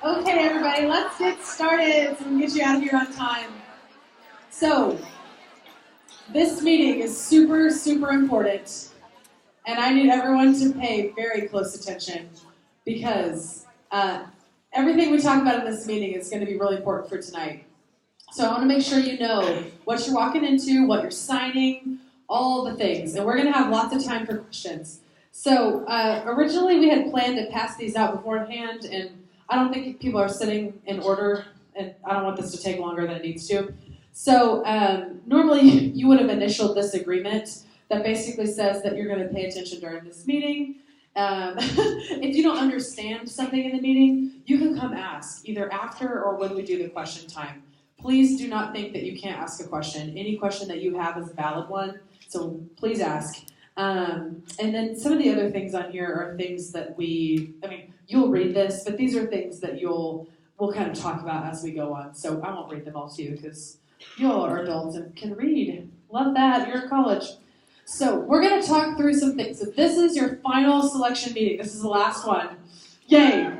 Okay, everybody, let's get started so we can get you out of here on time. So, this meeting is super, super important, and I need everyone to pay very close attention because everything we talk about in this meeting is going to be really important for tonight. So I want to make sure you know what you're walking into, what you're signing, all the things. And we're going to have lots of time for questions. So originally we had planned to pass these out beforehand, and I don't think people are sitting in order, and I don't want this to take longer than it needs to. So normally you would have initialed this agreement that basically says that you're going to pay attention during this meeting. If you don't understand something in the meeting, you can come ask, either after or when we do the question time. Please do not think that you can't ask a question. Any question that you have is a valid one, so please ask. And then some of the other things on here are things that you'll read this, but these are things that we'll kind of talk about as we go on. So I won't read them all to you because you all are adults and can read. Love that, you're in college. So we're going to talk through some things. So this is your final selection meeting. This is the last one. Yay.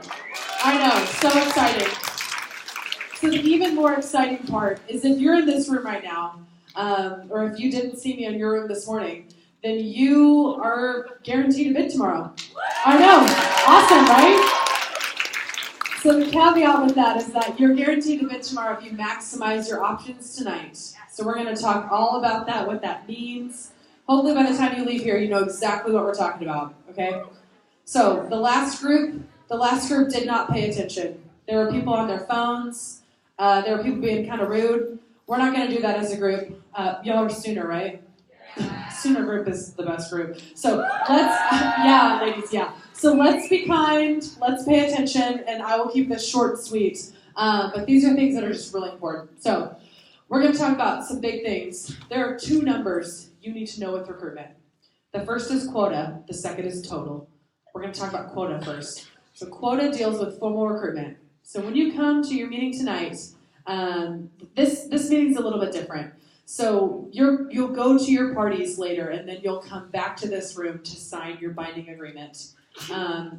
I know, so exciting. So the even more exciting part is if you're in this room right now, or if you didn't see me in your room this morning, then you are guaranteed a bid tomorrow. I know, awesome, right? So the caveat with that is that you're guaranteed a bid tomorrow if you maximize your options tonight. So we're going to talk all about that, what that means. Hopefully by the time you leave here, you know exactly what we're talking about, okay? So the last group did not pay attention. There were people on their phones. There were people being kind of rude. We're not going to do that as a group. Y'all are Sooner, right? Sooner group is the best group. So yeah, ladies, yeah. So let's be kind, let's pay attention, and I will keep this short and sweet. But these are things that are just really important. So we're going to talk about some big things. There are two numbers you need to know with recruitment. The first is quota, the second is total. We're going to talk about quota first. So quota deals with formal recruitment. So when you come to your meeting tonight, this meeting's a little bit different. So you'll go to your parties later, and then you'll come back to this room to sign your binding agreement.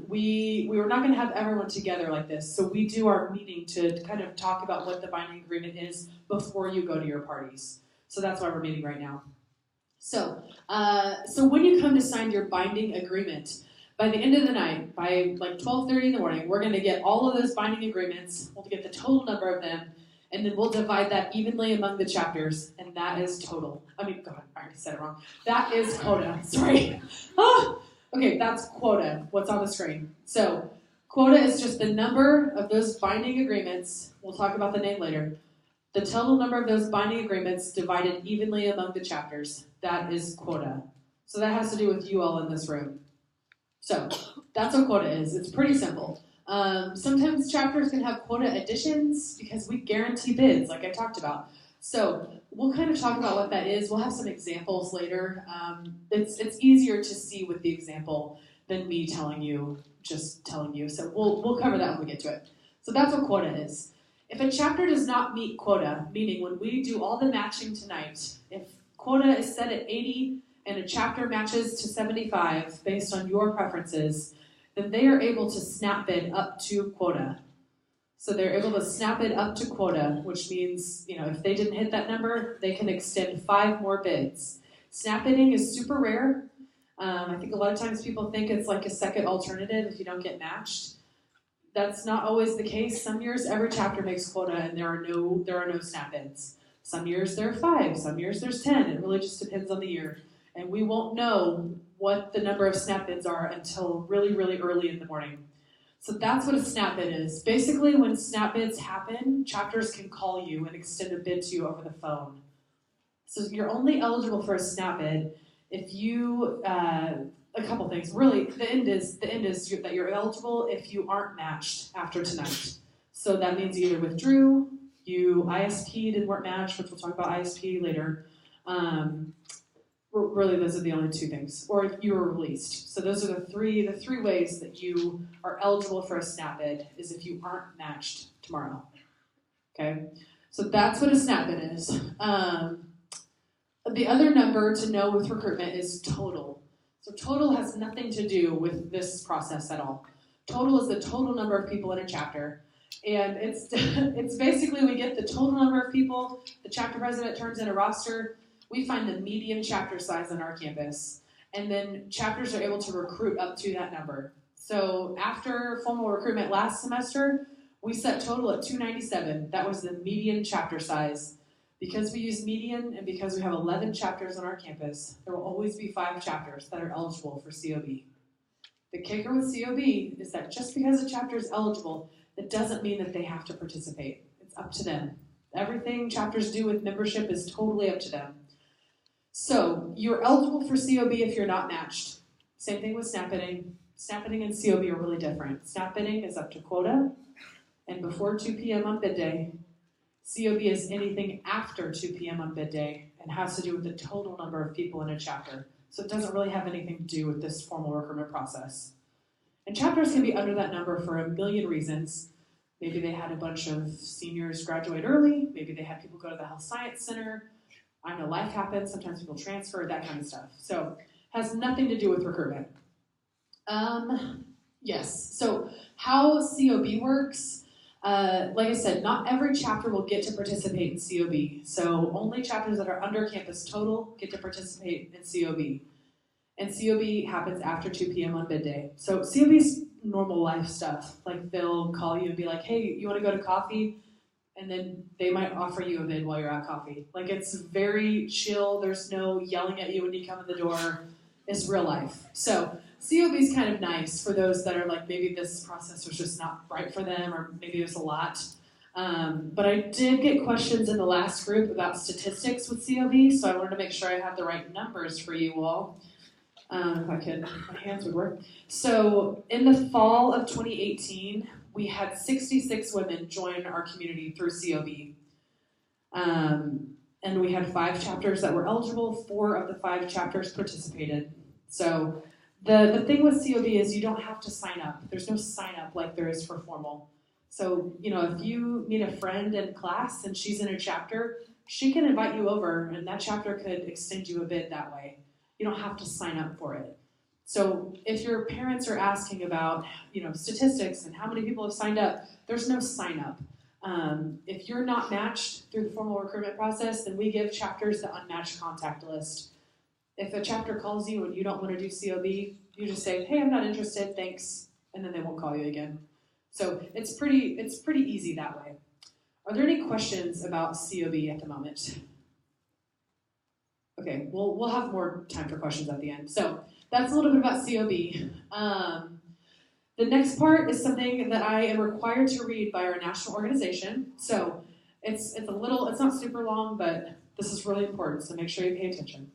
We were not going to have everyone together like this, so we do our meeting to kind of talk about what the binding agreement is before you go to your parties. So that's why we're meeting right now. So when you come to sign your binding agreement, by the end of the night, by like 12:30 in the morning, we're going to get all of those binding agreements. We'll get the total number of them, and then we'll divide that evenly among the chapters, and that is total. I already said it wrong. That is quota. Sorry. Okay, that's quota, what's on the screen. So quota is just the number of those binding agreements. We'll talk about the name later. The total number of those binding agreements divided evenly among the chapters. That is quota. So that has to do with you all in this room. So that's what quota is. It's pretty simple. Sometimes chapters can have quota additions because we guarantee bids, like I talked about. So we'll kind of talk about what that is. We'll have some examples later. It's easier to see with the example than me telling you. So we'll cover that when we get to it. So that's what quota is. If a chapter does not meet quota, meaning when we do all the matching tonight, if quota is set at 80 and a chapter matches to 75 based on your preferences, then they are able to snap bid up to quota. So they're able to snap it up to quota, which means, if they didn't hit that number, they can extend 5 more bids. Snap bidding is super rare. I think a lot of times people think it's like a second alternative if you don't get matched. That's not always the case. Some years every chapter makes quota and there are no snap bids. Some years there are 5, some years there's 10. It really just depends on the year. And we won't know what the number of snap bids are until really, really early in the morning. So that's what a snap bid is. Basically, when snap bids happen, chapters can call you and extend a bid to you over the phone. So you're only eligible for a snap bid if you, a couple things. Really, the end is that you're eligible if you aren't matched after tonight. So that means you either withdrew, you ISP'd and weren't matched, which we'll talk about ISP later. Really, those are the only 2 things. Or if you were released. So those are the three ways that you are eligible for a snap bid, is if you aren't matched tomorrow. Okay? So that's what a snap bid is. The other number to know with recruitment is total. So total has nothing to do with this process at all. Total is the total number of people in a chapter. And it's basically we get the total number of people, the chapter president turns in a roster, we find the median chapter size on our campus, and then chapters are able to recruit up to that number. So after formal recruitment last semester, we set total at 297. That was the median chapter size. Because we use median and because we have 11 chapters on our campus, there will always be 5 chapters that are eligible for COB. The kicker with COB is that just because a chapter is eligible, it doesn't mean that they have to participate. It's up to them. Everything chapters do with membership is totally up to them. So you're eligible for COB if you're not matched. Same thing with snap bidding. Snap bidding and COB are really different. Snap bidding is up to quota and before 2 p.m. on bid day. COB is anything after 2 p.m. on bid day and has to do with the total number of people in a chapter. So it doesn't really have anything to do with this formal recruitment process. And chapters can be under that number for a million reasons. Maybe they had a bunch of seniors graduate early. Maybe they had people go to the health science center. I know life happens. Sometimes people transfer, that kind of stuff. So it has nothing to do with recruitment. Yes, so how COB works, like I said, not every chapter will get to participate in COB. So only chapters that are under campus total get to participate in COB. And COB happens after 2 p.m. on bid day. So COB is normal life stuff. Like they'll call you and be like, hey, you want to go to coffee? And then they might offer you a bid while you're at coffee. Like it's very chill. There's no yelling at you when you come in the door. It's real life. So COB is kind of nice for those that are like, maybe this process was just not right for them, or maybe it was a lot. But I did get questions in the last group about statistics with COB, so I wanted to make sure I had the right numbers for you all. If I could, my hands would work. So in the fall of 2018, we had 66 women join our community through COB. And we had 5 chapters that were eligible. 4 of the 5 chapters participated. So the thing with COB is you don't have to sign up. There's no sign up like there is for formal. So, you know, if you meet a friend in class and she's in a chapter, she can invite you over and that chapter could extend you a bid that way. You don't have to sign up for it. So if your parents are asking about, you know, statistics and how many people have signed up, there's no sign up. If you're not matched through the formal recruitment process, then we give chapters the unmatched contact list. If a chapter calls you and you don't want to do COB, you just say, hey, I'm not interested, thanks, and then they won't call you again. So it's pretty easy that way. Are there any questions about COB at the moment? Okay, we'll have more time for questions at the end. So that's a little bit about COB. The next part is something that I am required to read by our national organization. So it's not super long, but this is really important, so make sure you pay attention.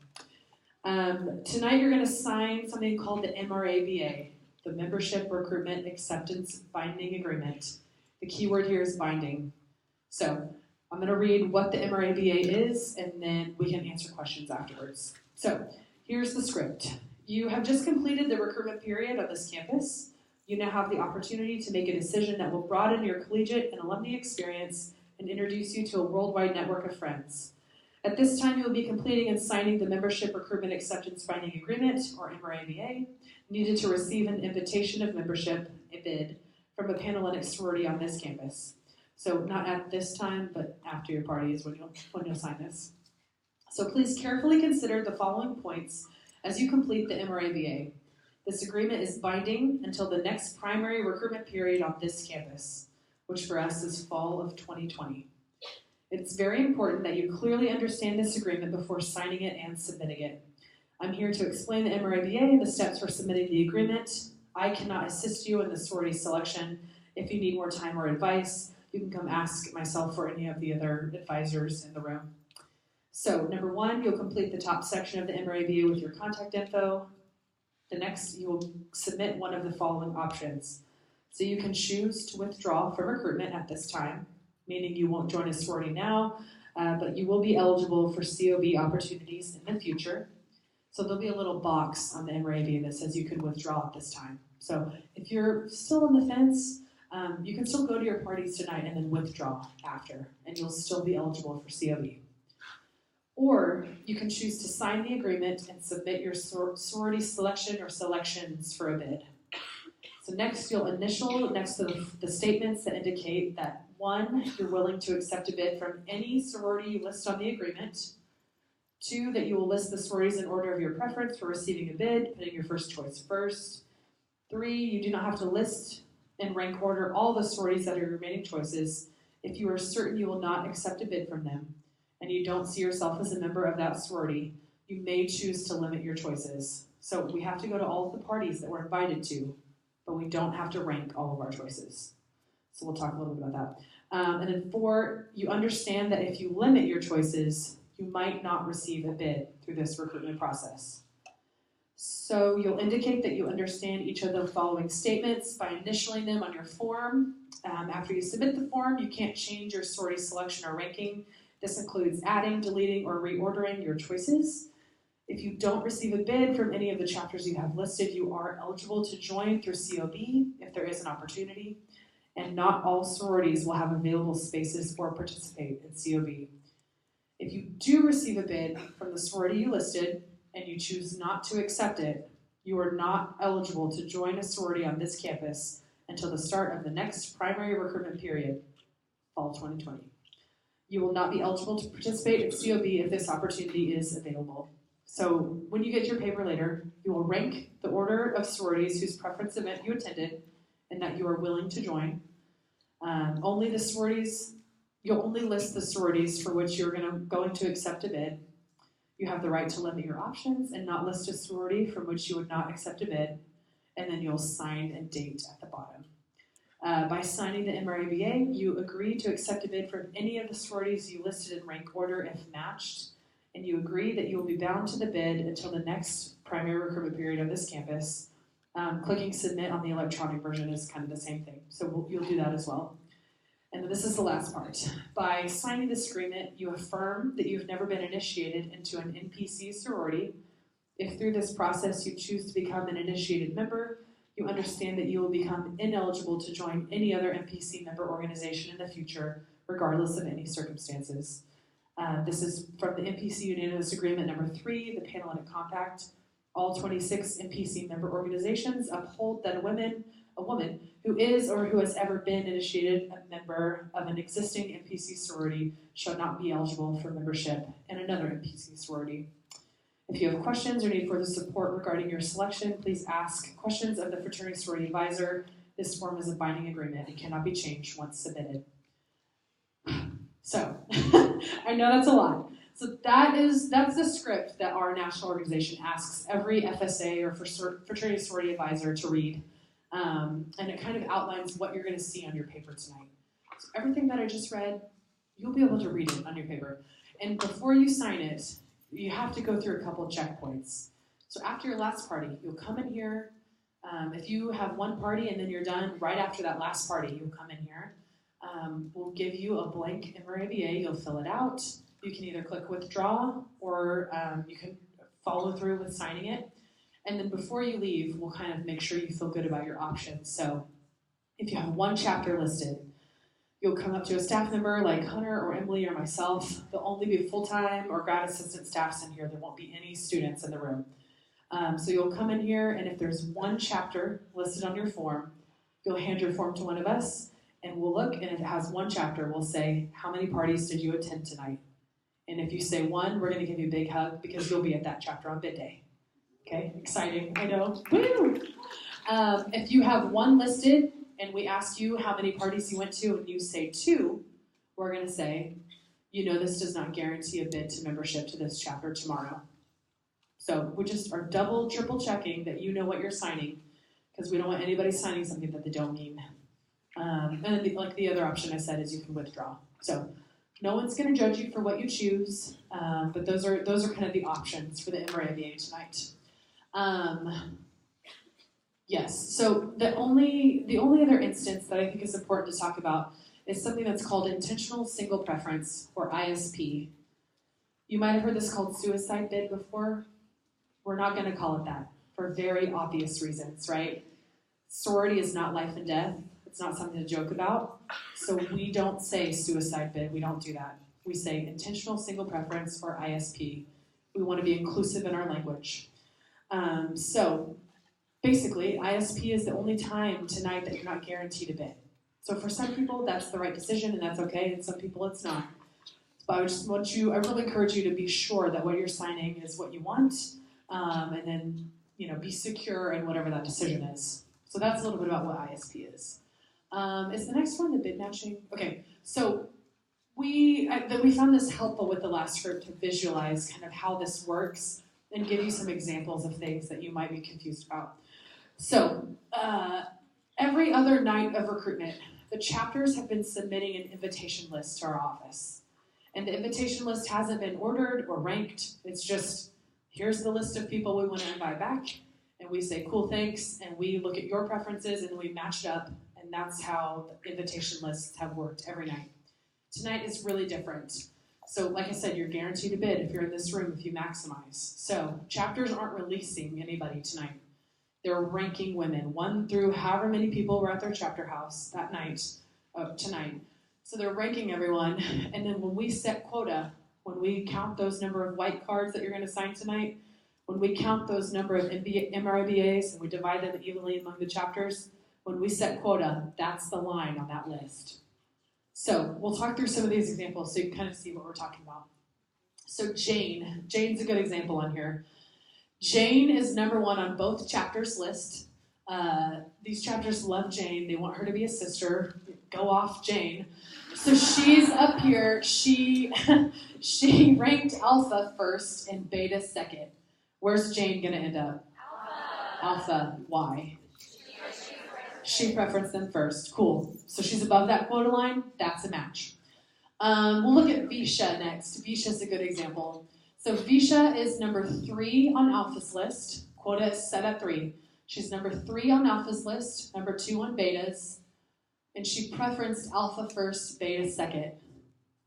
Tonight you're going to sign something called the MRABA, the Membership Recruitment Acceptance Binding Agreement. The key word here is binding. So I'm going to read what the MRABA is, and then we can answer questions afterwards. So here's the script. You have just completed the recruitment period of this campus. You now have the opportunity to make a decision that will broaden your collegiate and alumni experience and introduce you to a worldwide network of friends. At this time, you will be completing and signing the Membership Recruitment Acceptance Binding Agreement, or MRABA, needed to receive an invitation of membership, a bid, from a Panhellenic sorority on this campus. So not at this time, but after your party is when you'll sign this. So please carefully consider the following points as you complete the MRABA. This agreement is binding until the next primary recruitment period on this campus, which for us is fall of 2020. It's very important that you clearly understand this agreement before signing it and submitting it. I'm here to explain the MRABA and the steps for submitting the agreement. I cannot assist you in the sorority selection. If you need more time or advice, you can come ask myself or any of the other advisors in the room. So, number 1, you'll complete the top section of the MRABA with your contact info. The next, you will submit one of the following options. So you can choose to withdraw from recruitment at this time, meaning you won't join a sorority now, but you will be eligible for COB opportunities in the future. So there'll be a little box on the MRABA that says you can withdraw at this time. So if you're still on the fence, you can still go to your parties tonight and then withdraw after, and you'll still be eligible for COB. Or you can choose to sign the agreement and submit your sorority selection or selections for a bid. So next, you'll initial next to the statements that indicate that 1, you're willing to accept a bid from any sorority you list on the agreement. 2, that you will list the sororities in order of your preference for receiving a bid, putting your first choice first. 3, you do not have to list in rank order all the sororities that are your remaining choices if you are certain you will not accept a bid from them and you don't see yourself as a member of that sorority. You may choose to limit your choices. So we have to go to all of the parties that we're invited to, but we don't have to rank all of our choices. So we'll talk a little bit about that. And then 4, you understand that if you limit your choices, you might not receive a bid through this recruitment process. So you'll indicate that you understand each of the following statements by initialing them on your form. After you submit the form, you can't change your sorority selection or ranking. This includes adding, deleting, or reordering your choices. If you don't receive a bid from any of the chapters you have listed, you are eligible to join through COB if there is an opportunity, and not all sororities will have available spaces or participate in COB. If you do receive a bid from the sorority you listed and you choose not to accept it, you are not eligible to join a sorority on this campus until the start of the next primary recruitment period, fall 2020. You will not be eligible to participate in COB if this opportunity is available. So when you get your paper later, you will rank the order of sororities whose preference event you attended and that you are willing to join. You'll only list the sororities for which you're going to accept a bid. You have the right to limit your options and not list a sorority from which you would not accept a bid, and then you'll sign and date at the bottom. By signing the MRABA, you agree to accept a bid from any of the sororities you listed in rank order if matched, and you agree that you will be bound to the bid until the next primary recruitment period on this campus. Clicking submit on the electronic version is kind of the same thing, so you'll do that as well. And this is the last part. By signing this agreement, you affirm that you've never been initiated into an NPC sorority. If through this process you choose to become an initiated member, you understand that you will become ineligible to join any other NPC member organization in the future, regardless of any circumstances. This is from the NPC Unanimous Agreement number 3, the Panhellenic Compact. All 26 NPC member organizations uphold that a woman who is or who has ever been initiated a member of an existing NPC sorority shall not be eligible for membership in another NPC sorority. If you have questions or need further support regarding your selection, please ask questions of the fraternity sorority advisor. This form is a binding agreement and cannot be changed once submitted. So, I know that's a lot. So that's the script that our national organization asks every FSA or fraternity sorority advisor to read. And it kind of outlines what you're going to see on your paper tonight. So everything that I just read, you'll be able to read it on your paper. And before you sign it, you have to go through a couple of checkpoints. So after your last party, you'll come in here. If you have one party and then you're done, right after that last party, you'll come in here. We'll give you a blank MRABA. You'll fill it out. You can either click withdraw or you can follow through with signing it. And then before you leave, we'll kind of make sure you feel good about your options. So if you have one chapter listed, you'll come up to a staff member like Hunter or Emily or myself. There'll only be full-time or grad assistant staffs in here. There won't be any students in the room. So you'll come in here, and if there's one chapter listed on your form, you'll hand your form to one of us, and we'll look, and if it has one chapter, we'll say, how many parties did you attend tonight? And if you say one, we're going to give you a big hug because you'll be at that chapter on bid day. Okay, exciting, I know. Woo! If you have one listed and we ask you how many parties you went to and you say 2, we're going to say, this does not guarantee a bid to membership to this chapter tomorrow. So we just are double, triple checking that you know what you're signing because we don't want anybody signing something that they don't mean. And then the other option I said is you can withdraw. So no one's going to judge you for what you choose, but those are kind of the options for the MRABA tonight. Yes, so the only other instance that I think is important to talk about is something that's called intentional single preference, or ISP. You might have heard this called suicide bid before. We're not going to call it that for very obvious reasons, right? Sorority is not life and death. It's not something to joke about. So we don't say suicide bid. We don't do that. We say intentional single preference, or ISP. We want to be inclusive in our language. So basically, ISP is the only time tonight that you're not guaranteed a bid. So for some people, that's the right decision, and that's okay, and some people it's not. But I really encourage you to be sure that what you're signing is what you want, and then, be secure in whatever that decision is. So that's a little bit about what ISP is. Is the next one the bid matching? Okay, so we found this helpful with the last group to visualize kind of how this works and give you some examples of things that you might be confused about. So every other night of recruitment, the chapters have been submitting an invitation list to our office. And the invitation list hasn't been ordered or ranked. It's just, here's the list of people we want to invite back. And we say, cool, thanks. And we look at your preferences and we match it up. And that's how the invitation lists have worked every night. Tonight is really different. So like I said, you're guaranteed a bid if you're in this room, if you maximize. So chapters aren't releasing anybody tonight. They're ranking women, 1 through however many people were at their chapter house that night, tonight. So they're ranking everyone, and then when we set quota, when we count those number of white cards that you're going to sign tonight, when we count those number of MRBAs and we divide them evenly among the chapters, when we set quota, that's the line on that list. So we'll talk through some of these examples so you can kind of see what we're talking about. So Jane's a good example on here. Jane is number 1 on both chapters list. These chapters love Jane. They want her to be a sister. Go off, Jane. So she's up here. She ranked Alpha first and Beta second. Where's Jane going to end up? Alpha. Why? She preferenced them first. Cool. So she's above that quota line. That's a match. We'll look at Visha next. Visha's a good example. So Visha is number 3 on Alpha's list. Quota is set at 3. She's number 3 on Alpha's list, number 2 on Beta's, and she preferenced Alpha first, Beta second.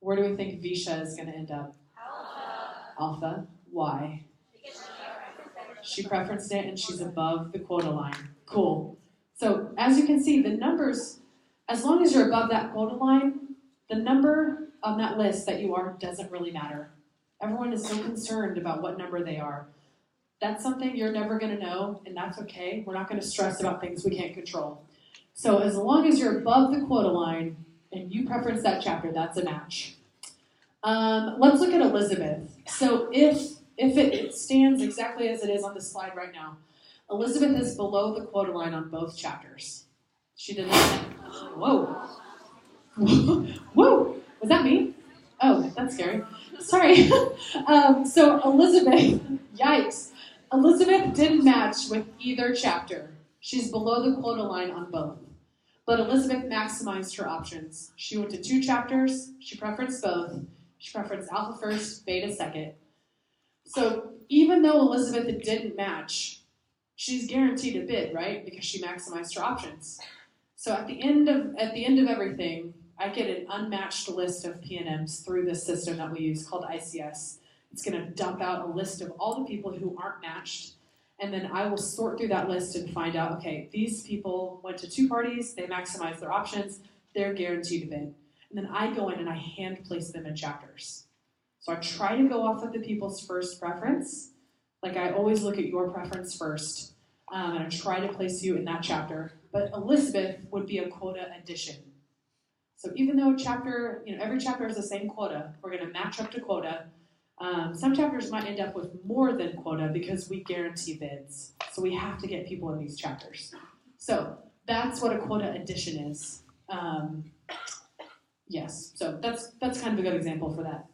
Where do we think Visha is going to end up? Alpha. Why? She preferenced it, and she's above the quota line. Cool. So as you can see, the numbers, as long as you're above that quota line, the number on that list that you are doesn't really matter. Everyone is so concerned about what number they are. That's something you're never going to know, and that's okay. We're not going to stress about things we can't control. So as long as you're above the quota line and you preference that chapter, that's a match. Let's look at Elizabeth. So if it stands exactly as it is on the slide right now, Elizabeth is below the quota line on both chapters. She did not. Whoa. Whoa. Was that me? Oh, that's scary. Sorry. So Elizabeth, yikes. Elizabeth didn't match with either chapter. She's below the quota line on both. But Elizabeth maximized her options. She went to 2 chapters. She preferenced both. She preferenced Alpha first, Beta second. So even though Elizabeth didn't match, she's guaranteed a bid, right? Because she maximized her options. So at the end of everything, I get an unmatched list of PNMs through this system that we use called ICS. It's going to dump out a list of all the people who aren't matched, and then I will sort through that list and find out, okay, these people went to 2 parties, they maximized their options, they're guaranteed a bid. And then I go in and I hand place them in chapters. So I try to go off of the people's first preference. Like I always look at your preference first, and I try to place you in that chapter. But Elizabeth would be a quota addition. So even though every chapter is the same quota, we're going to match up to quota. Some chapters might end up with more than quota because we guarantee bids. So we have to get people in these chapters. So that's what a quota addition is. Yes, so that's kind of a good example for that.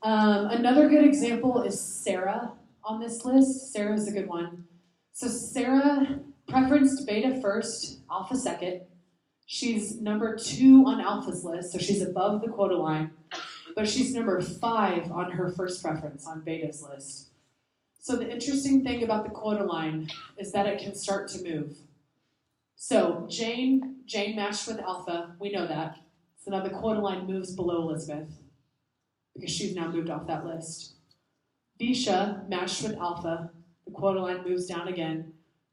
Another good example is Sarah on this list. Sarah's a good one. So Sarah preferenced Beta first, Alpha second. She's number 2 on Alpha's list, so she's above the quota line. But she's number 5 on her first preference on Beta's list. So the interesting thing about the quota line is that it can start to move. So Jane matched with Alpha, we know that. So now the quota line moves below Elizabeth because she's now moved off that list. Visha matched with Alpha, the quota line moves down again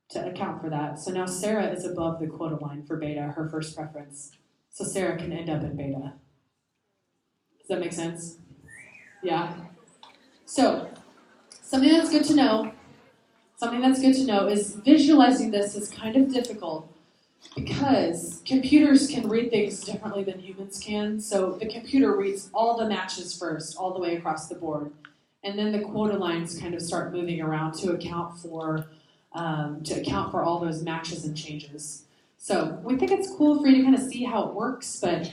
to account for that. So now Sarah is above the quota line for Beta, her first preference. So Sarah can end up in Beta. Does that make sense? Yeah? So, something that's good to know. something that's good to know is visualizing this is kind of difficult because computers can read things differently than humans can. So the computer reads all the matches first, all the way across the board. And then the quota lines kind of start moving around to account for all those matches and changes. So we think it's cool for you to kind of see how it works, but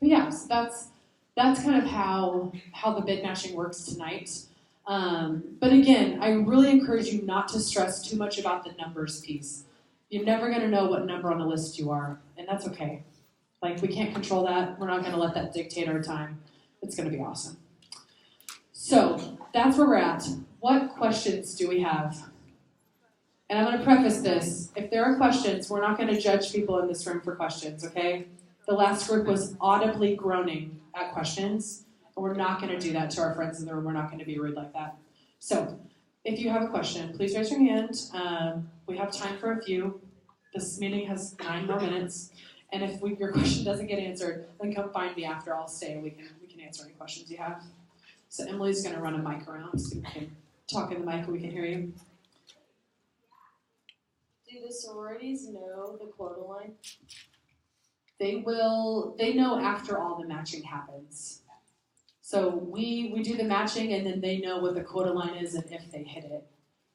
yeah, so that's kind of how the bid matching works tonight. But again, I really encourage you not to stress too much about the numbers piece. You're never going to know what number on the list you are, and that's okay. Like, we can't control that. We're not going to let that dictate our time. It's going to be awesome. So that's where we're at. What questions do we have? And I'm going to preface this. If there are questions, we're not going to judge people in this room for questions, okay? The last group was audibly groaning at questions, and we're not going to do that to our friends in the room. We're not going to be rude like that. So if you have a question, please raise your hand. We have time for a few. This meeting has 9 more minutes. And if your question doesn't get answered, then come find me after. I'll stay and we can answer any questions you have. So Emily's going to run a mic around so we can talk in the mic and we can hear you. Do the sororities know the quota line? They know after all the matching happens. So we do the matching and then they know what the quota line is and if they hit it.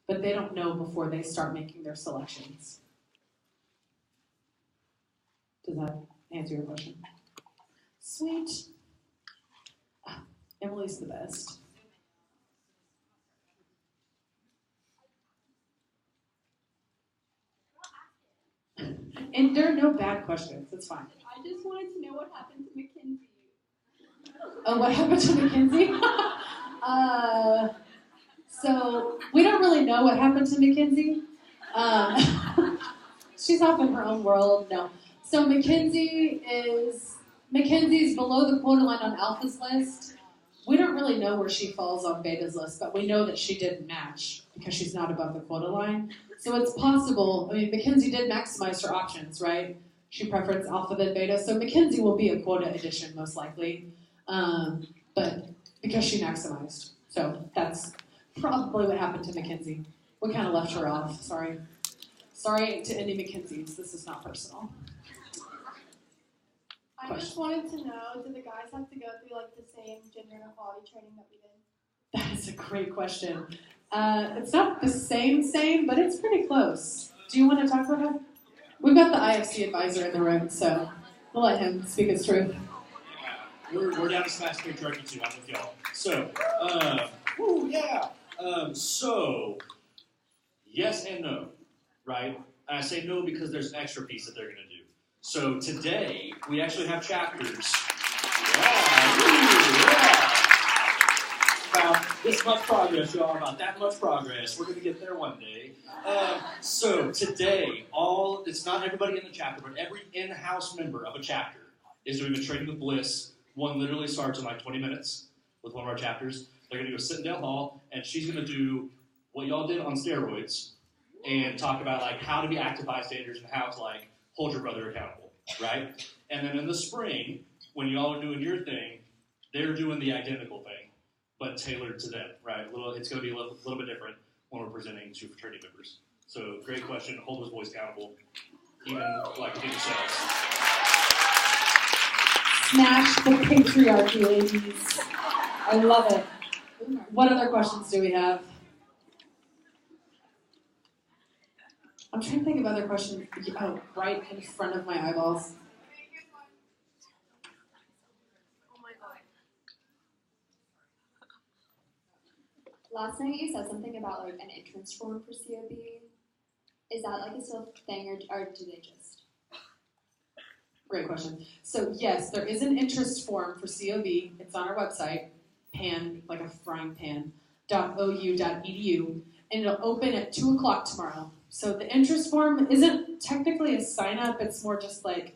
But they don't know before they start making their selections. Does that answer your question? Sweet. Emily's the best. And there are no bad questions. It's fine. I just wanted to know what happened to Mackenzie. Oh, what happened to Mackenzie? So we don't really know what happened to Mackenzie. She's off in her own world. No. So Mackenzie's below the quota line on Alpha's list. We don't really know where she falls on Beta's list, but we know that she didn't match because she's not above the quota line. So it's possible. I mean, Mackenzie did maximize her options, right? She preferenced Alpha than Beta, so Mackenzie will be a quota addition most likely, but because she maximized. So that's probably what happened to Mackenzie. We kind of left her off. Sorry to any Mackenzies. This is not personal. I just wanted to know, do the guys have to go through like the same gender equality training that we did? That is a great question. It's not the same, but it's pretty close. Do you want to talk about that? We've got the IFC advisor in the room, so we'll let him speak his truth. We're down to Smash Patriarchy too. I'm with y'all. So, so, yes and no, right? I say no because there's an extra piece that they're going to do. So today, we actually have chapters. About this much progress, y'all. About that much progress. We're going to get there one day. So today, it's not everybody in the chapter, but every in-house member of a chapter is doing the Training with Bliss. One literally starts in like 20 minutes with one of our chapters. They're going to go sit in Dale Hall, and she's going to do what y'all did on steroids and talk about like how to be active bystanders and how to like hold your brother accountable, right? And then in the spring, when y'all are doing your thing, they're doing the identical thing, but tailored to them, right? It's going to be a little bit different when we're presenting to fraternity members. So great question. Hold those boys accountable, even like within yourselves. Smash the patriarchy, ladies. I love it. What other questions do we have? I'm trying to think of other questions. Oh, right in front of my eyeballs. Oh my god. Last night you said something about like an entrance form for COB. Is that like a still thing or do they just? Great question. So yes, there is an interest form for COB. It's on our website, pan, like a frying pan, .ou.edu, and it'll open at 2 o'clock tomorrow. So the interest form isn't technically a sign-up. It's more just like,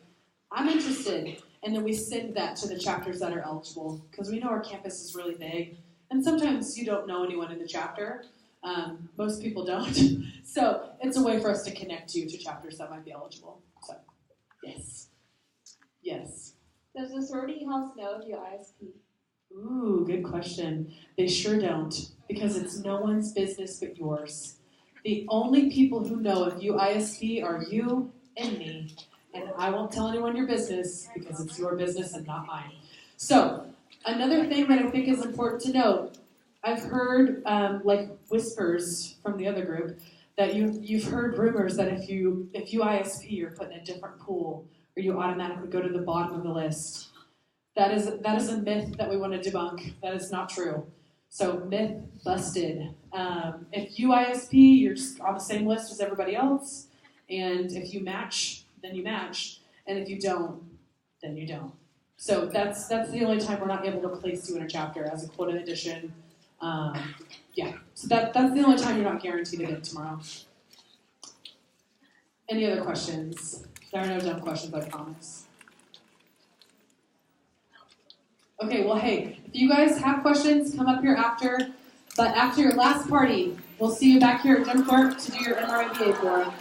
I'm interested. And then we send that to the chapters that are eligible because we know our campus is really big. And sometimes you don't know anyone in the chapter. Most people don't. So it's a way for us to connect you to chapters that might be eligible. So, yes. Yes. Does the sorority house know if you ISP? Ooh, good question. They sure don't because it's no one's business but yours. The only people who know if you ISP are you and me. And I won't tell anyone your business because it's your business and not mine. So, another thing that I think is important to note, I've heard like whispers from the other group that you've heard rumors that if you ISP, you're put in a different pool or you automatically go to the bottom of the list. That is a myth that we want to debunk. That is not true. So myth busted. If you ISP, you're just on the same list as everybody else, and if you match, then you match, and if you don't, then you don't. So that's the only time we're not able to place you in a chapter as a quota addition. So that's the only time you're not guaranteed to get tomorrow. Any other questions? There are no dumb questions, I promise. Okay, well, hey, if you guys have questions, come up here after. But after your last party, we'll see you back here at Gym Court to do your MRMBA forum.